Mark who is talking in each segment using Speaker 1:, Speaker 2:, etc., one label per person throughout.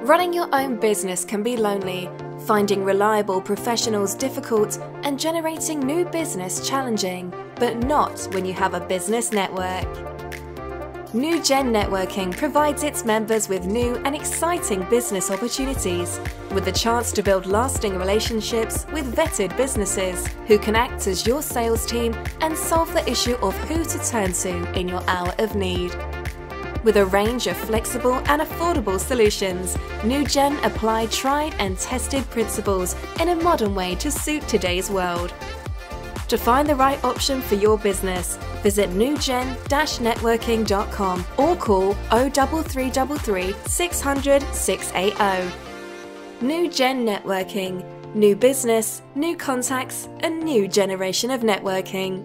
Speaker 1: Running your own business can be lonely, finding reliable professionals difficult, and generating new business challenging, but not when you have a business network. NewGen Networking provides its members with new and exciting business opportunities, with the chance to build lasting relationships with vetted businesses who can act as your sales team and solve the issue of who to turn to in your hour of need. With a range of flexible and affordable solutions, NewGen apply tried and tested principles in a modern way to suit today's world. To find the right option for your business, visit newgen-networking.com or call 03333 600 680. NewGen Networking. New business, new contacts, a new generation of networking.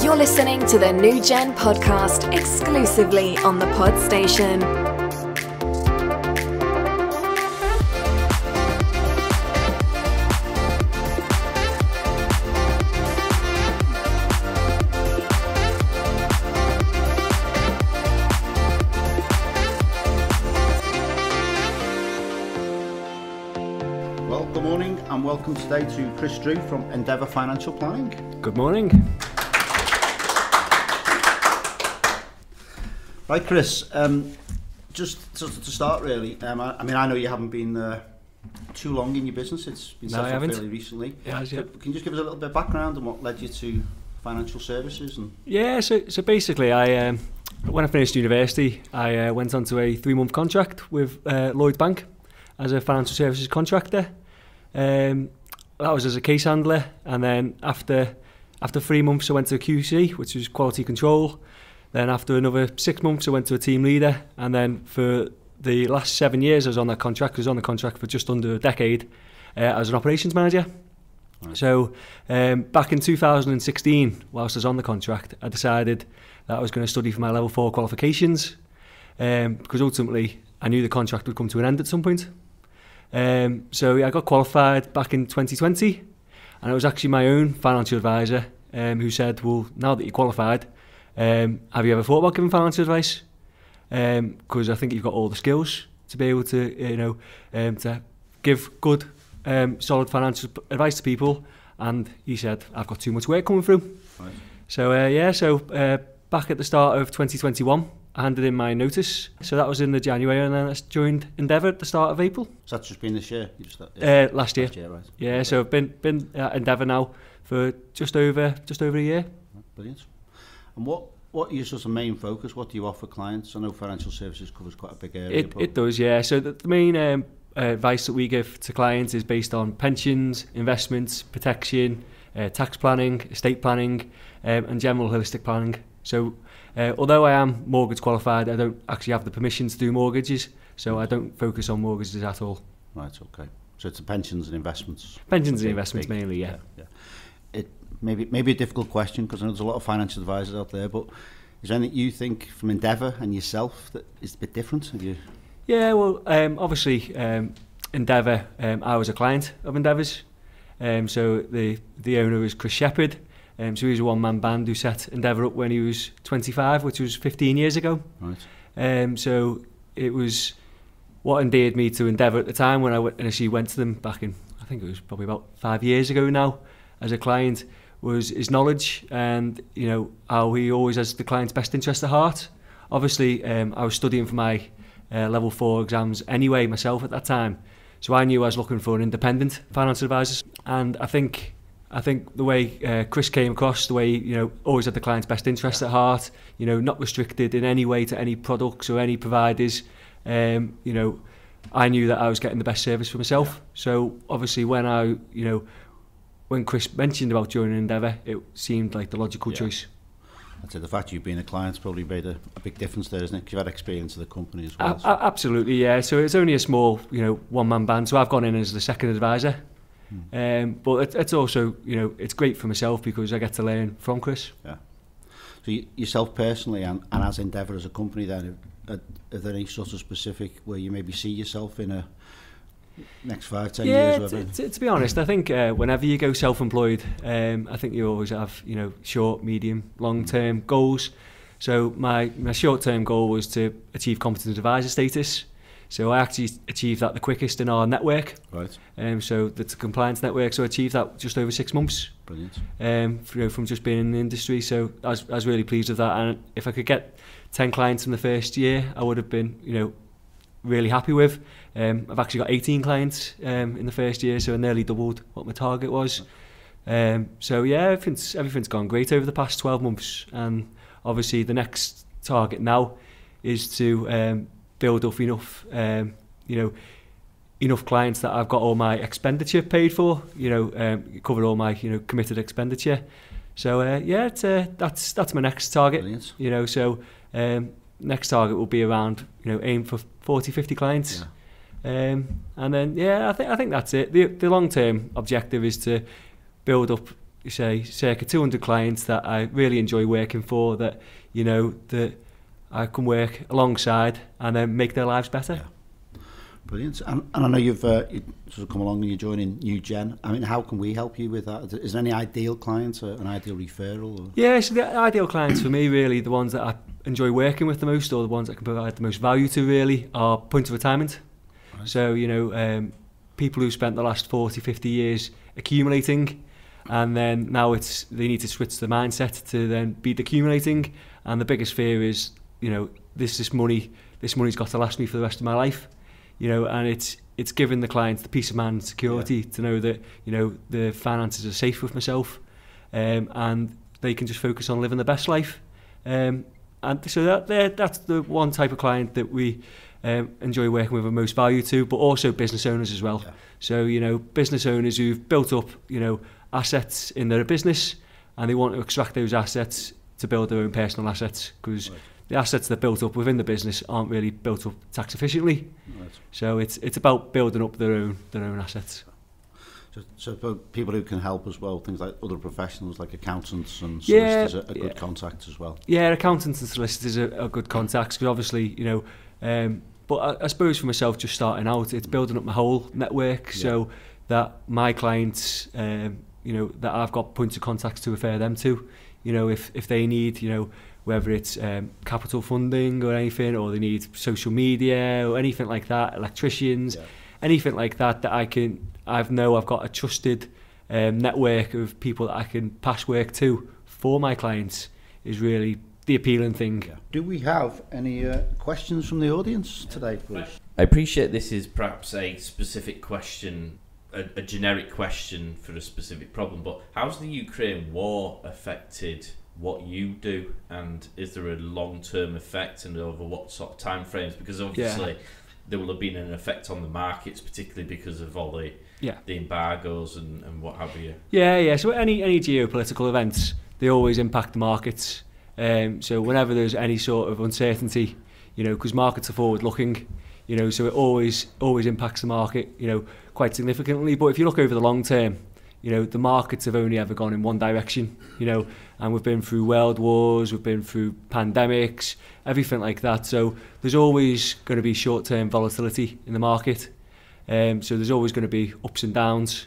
Speaker 1: You're listening to the NewGen podcast exclusively on the Pod Station.
Speaker 2: Well, good morning and welcome today to Chris Drew from Endeavour Financial Planning.
Speaker 3: Good morning.
Speaker 2: Right, Chris, just to start really, I know you haven't been too long in your business, it's been set up fairly recently.
Speaker 3: Yeah.
Speaker 2: Can you just give us a little bit of background on what led you to financial services?
Speaker 3: So basically when I finished university, I went on to a 3-month contract with Lloyds Bank as a financial services contractor. That was as a case handler, and then after 3 months I went to a QC, which was quality control. Then after another 6 months I went to a team leader, and then for the last 7 years I was on that contract. I was on the contract for just under a decade as an operations manager. Right. So back in 2016, whilst I was on the contract, I decided that I was going to study for my level 4 qualifications, because ultimately I knew the contract would come to an end at some point. So I got qualified back in 2020, and it was actually my own financial advisor who said, well, now that you're qualified, have you ever thought about giving financial advice? Because I think you've got all the skills to be able to, to give good, solid financial advice to people. And he said, I've got too much work coming through. Right. So back at the start of 2021, I handed in my notice. So that was in the January, and then I joined Endeavour at the start of April.
Speaker 2: So that's just been this year?
Speaker 3: Last year.
Speaker 2: Right.
Speaker 3: Yeah, so I've been at Endeavour now for just over a year.
Speaker 2: Brilliant. And what is your sort of main focus? What do you offer clients? I know financial services covers quite a big area.
Speaker 3: It does, yeah. So the main advice that we give to clients is based on pensions, investments, protection, tax planning, estate planning, and general holistic planning. So although I am mortgage qualified, I don't actually have the permission to do mortgages, so I don't focus on mortgages at all. Right,
Speaker 2: okay. So it's the pensions and investments?
Speaker 3: Pensions and investments mainly, yeah.
Speaker 2: Maybe a difficult question, because I know there's a lot of financial advisors out there, but is there anything you think from Endeavour and yourself that is a bit different?
Speaker 3: Yeah, well, obviously Endeavour, I was a client of Endeavour's. So the owner was Chris Shepherd. So he was a one-man band who set Endeavour up when he was 25, which was 15 years ago. Right. So it was what endeared me to Endeavour at the time when I initially went to them back in, I think it was probably about 5 years ago now, as a client, was his knowledge and how he always has the client's best interest at heart. Obviously, I was studying for my level 4 exams anyway myself at that time, so I knew I was looking for an independent financial advisor. And I think the way Chris came across, the way he, always had the client's best interest at heart, not restricted in any way to any products or any providers. I knew that I was getting the best service for myself. Yeah. So obviously when Chris mentioned about joining Endeavour, it seemed like the logical choice.
Speaker 2: I'd say the fact you've been a client's probably made a big difference there, isn't it? Because you've had experience of the company as well.
Speaker 3: Absolutely, yeah. So it's only a small, one-man band. So I've gone in as the second advisor. But it's also, it's great for myself because I get to learn from Chris.
Speaker 2: Yeah. So yourself personally and as Endeavour as a company then, are there any sort of specific where you maybe see yourself in next 5, 10 years? Whatever.
Speaker 3: To be honest, I think whenever you go self-employed, I think you always have, you know, short, medium, long-term goals. So my short-term goal was to achieve competent advisor status. So I actually achieved that the quickest in our network.
Speaker 2: Right.
Speaker 3: So that's a compliance network. So I achieved that just over 6 months.
Speaker 2: Brilliant.
Speaker 3: You know, from just being in the industry. So I was really pleased with that. And if I could get 10 clients in the first year, I would have been, you know, really happy with. I've actually got 18 clients in the first year, so I nearly doubled what my target was. So yeah, everything's gone great over the past 12 months. And obviously the next target now is to build up enough, you know, enough clients that I've got all my expenditure paid for, you know, cover all my, you know, committed expenditure. So yeah, that's my next target.
Speaker 2: Brilliant.
Speaker 3: You know, so next target will be around, you know, aim for 40, 50 clients. Yeah. And then yeah, I think that's it. The long-term objective is to build up, say, circa 200 clients that I really enjoy working for, that, you know, that I can work alongside and then make their lives better.
Speaker 2: Yeah. Brilliant. And I know you've sort of come along and you're joining NewGen. I mean, how can we help you with that? Is there any ideal clients, or an ideal referral? Or?
Speaker 3: Yeah, so the ideal clients for me, really, the ones that I enjoy working with the most, or the ones that I can provide the most value to, really, are point of retirement. Right. So, you know, people who spent the last 40, 50 years accumulating, and then now they need to switch the mindset to then be accumulating. And the biggest fear is, you know, this money's got to last me for the rest of my life, you know, and it's giving the clients the peace of mind and security to know that, you know, the finances are safe with myself, and they can just focus on living the best life. And so that's the one type of client that we enjoy working with and most value to, but also business owners as well. Yeah. So, you know, business owners who've built up, you know, assets in their business, and they want to extract those assets to build their own personal assets, because the assets they're built up within the business aren't really built up tax efficiently. Right. So it's about building up their own assets.
Speaker 2: So people who can help as well, things like other professionals like accountants and solicitors are good contacts as well. Yeah,
Speaker 3: accountants and solicitors are good contacts, because obviously, you know, but I suppose for myself, just starting out, it's building up my whole network so that my clients, you know, that I've got points of contacts to refer them to. You know, if they need, you know, whether it's capital funding or anything, or they need social media or anything like that, electricians, anything like that, that I've got a trusted network of people that I can pass work to for my clients, is really the appealing thing. Yeah.
Speaker 2: Do we have any questions from the audience today, please?
Speaker 4: I appreciate this is perhaps a specific question, a generic question for a specific problem, but how's the Ukraine war affected what you do, and is there a long-term effect, and over what sort of time frames? Because obviously there will have been an effect on the markets, particularly because of all the embargoes and what have you.
Speaker 3: So any geopolitical events, they always impact the markets. So whenever there's any sort of uncertainty, you know, because markets are forward-looking, you know, so it always impacts the market, you know, quite significantly. But if you look over the long term, you know, the markets have only ever gone in one direction, you know, and we've been through world wars, we've been through pandemics, everything like that. So there's always going to be short-term volatility in the market. So there's always going to be ups and downs.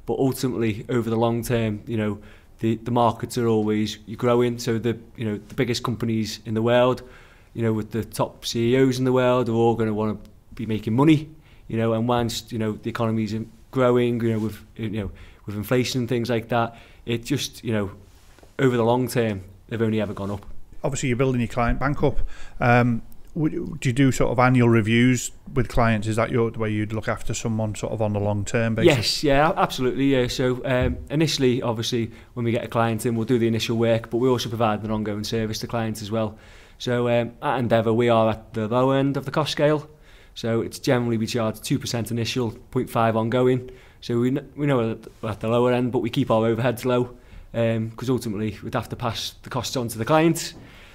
Speaker 3: But ultimately, over the long term, you know, the markets are always growing. So the biggest companies in the world, you know, with the top CEOs in the world, are all going to want to be making money, you know, and once, you know, the economy's growing, you know, with inflation and things like that, it just, you know, over the long term, they've only ever gone up.
Speaker 5: Obviously, you're building your client bank up. Do you do sort of annual reviews with clients? Is that the way you'd look after someone sort of on a long-term basis?
Speaker 3: Yes, yeah, absolutely. Yeah. So initially, obviously, when we get a client in, we'll do the initial work, but we also provide an ongoing service to clients as well. So at Endeavour, we are at the lower end of the cost scale. So it's generally we charge 2% initial, 0.5 ongoing. So we know we're at the lower end, but we keep our overheads low, because ultimately we'd have to pass the costs on to the client.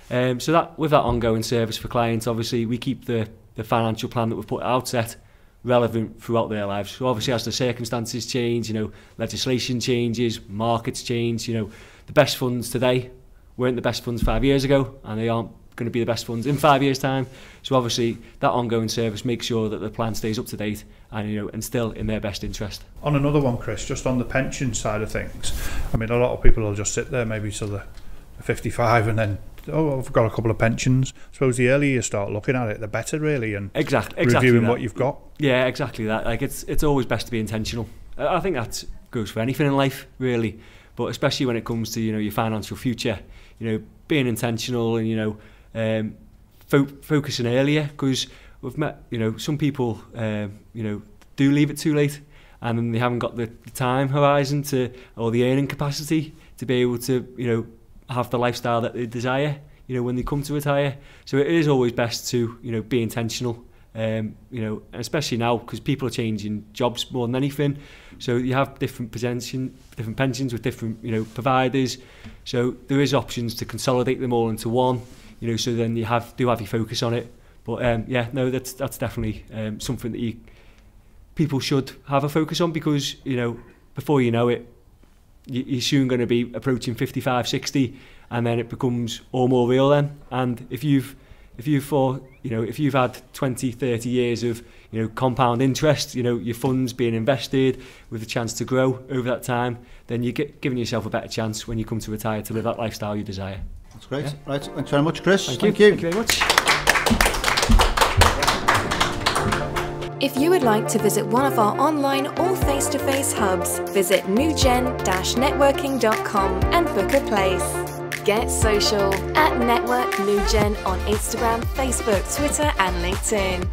Speaker 3: So that with that ongoing service for clients, obviously we keep the financial plan that we've put at outset relevant throughout their lives. So obviously as the circumstances change, you know, legislation changes, markets change, you know, the best funds today weren't the best funds 5 years ago, and they aren't going to be the best funds in 5 years' time. So obviously that ongoing service makes sure that the plan stays up to date and instill in their best interest.
Speaker 5: On another one, Chris, just on the pension side of things, I mean, a lot of people will just sit there maybe till they're 55 and then, oh, I've got a couple of pensions. I suppose the earlier you start looking at it, the better, really, and
Speaker 3: exactly
Speaker 5: reviewing
Speaker 3: that.
Speaker 5: what you've got.
Speaker 3: Yeah, exactly that. Like it's always best to be intentional. I think that goes for anything in life, really, but especially when it comes to your financial future. Being intentional and focusing earlier, because we've met some people do leave it too late, and then they haven't got the time horizon or the earning capacity to be able to have the lifestyle that they desire when they come to retire. So it is always best to be intentional, especially now, because people are changing jobs more than anything. So you have different pensions with different providers. So there is options to consolidate them all into one. So then you do have your focus on it. But that's definitely something that people should have a focus on, because before you know it, you're soon going to be approaching 55, 60, and then it becomes all more real then. And if you've had 20, 30 years of compound interest, your funds being invested with a chance to grow over that time, then you're giving yourself a better chance when you come to retire to live that lifestyle you desire.
Speaker 2: That's great.
Speaker 3: Yeah.
Speaker 2: Right, thanks very much, Chris.
Speaker 3: Thank you very much.
Speaker 1: If you would like to visit one of our online or face-to-face hubs, visit NewGen-networking.com and book a place. Get social at Network NewGen on Instagram, Facebook, Twitter and LinkedIn.